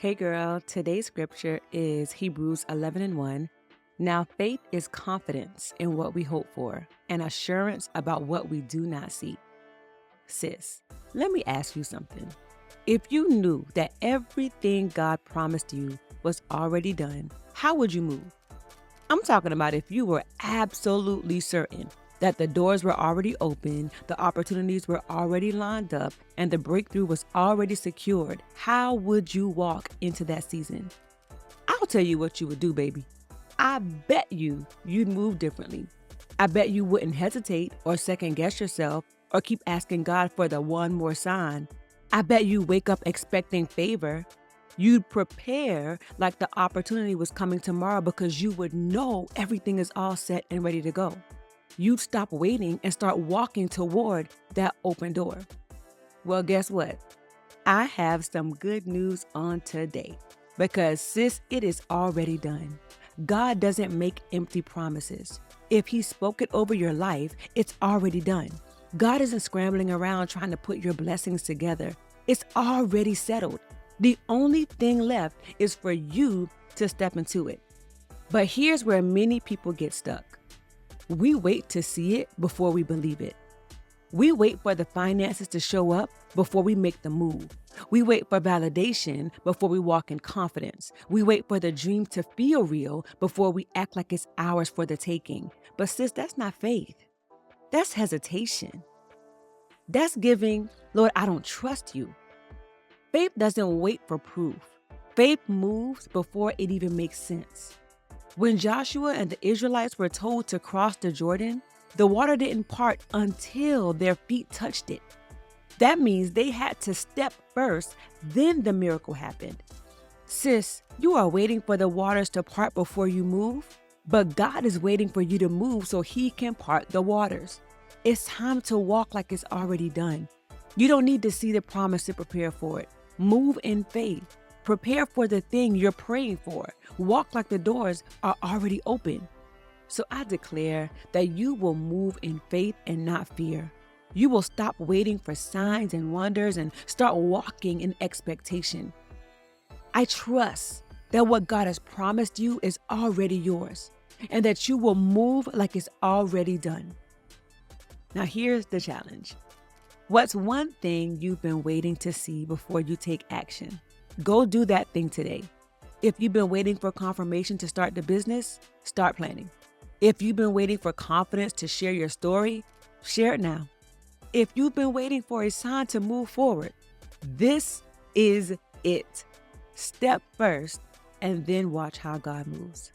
Hey girl, today's scripture is Hebrews 11 and 1. Now faith is confidence in what we hope for and assurance about what we do not see. Sis, let me ask you something. If you knew that everything God promised you was already done, how would you move? I'm talking about if you were absolutely certain that the doors were already open, the opportunities were already lined up, and the breakthrough was already secured. How would you walk into that season? I'll tell you what you would do, baby. I bet you'd move differently. I bet you wouldn't hesitate or second guess yourself or keep asking God for the one more sign. I bet you wake up expecting favor. You'd prepare like the opportunity was coming tomorrow because you would know everything is all set and ready to go. You'd stop waiting and start walking toward that open door. Well, guess what? I have some good news on today because, sis, it is already done. God doesn't make empty promises. If He spoke it over your life, it's already done. God isn't scrambling around trying to put your blessings together. It's already settled. The only thing left is for you to step into it. But here's where many people get stuck. We wait to see it before we believe it. We wait for the finances to show up before we make the move. We wait for validation before we walk in confidence. We wait for the dream to feel real before we act like it's ours for the taking. But sis, that's not faith. That's hesitation. That's giving, Lord, I don't trust you. Faith doesn't wait for proof. Faith moves before it even makes sense. When Joshua and the Israelites were told to cross the Jordan, the water didn't part until their feet touched it. That means they had to step first, then the miracle happened. Sis, you are waiting for the waters to part before you move, but God is waiting for you to move so He can part the waters. It's time to walk like it's already done. You don't need to see the promise to prepare for it. Move in faith. Prepare for the thing you're praying for. Walk like the doors are already open. So I declare that you will move in faith and not fear. You will stop waiting for signs and wonders and start walking in expectation. I trust that what God has promised you is already yours and that you will move like it's already done. Now here's the challenge. What's one thing you've been waiting to see before you take action? Go do that thing today. If you've been waiting for confirmation to start the business, start planning. If you've been waiting for confidence to share your story, share it now. If you've been waiting for a sign to move forward, this is it. Step first and then watch how God moves.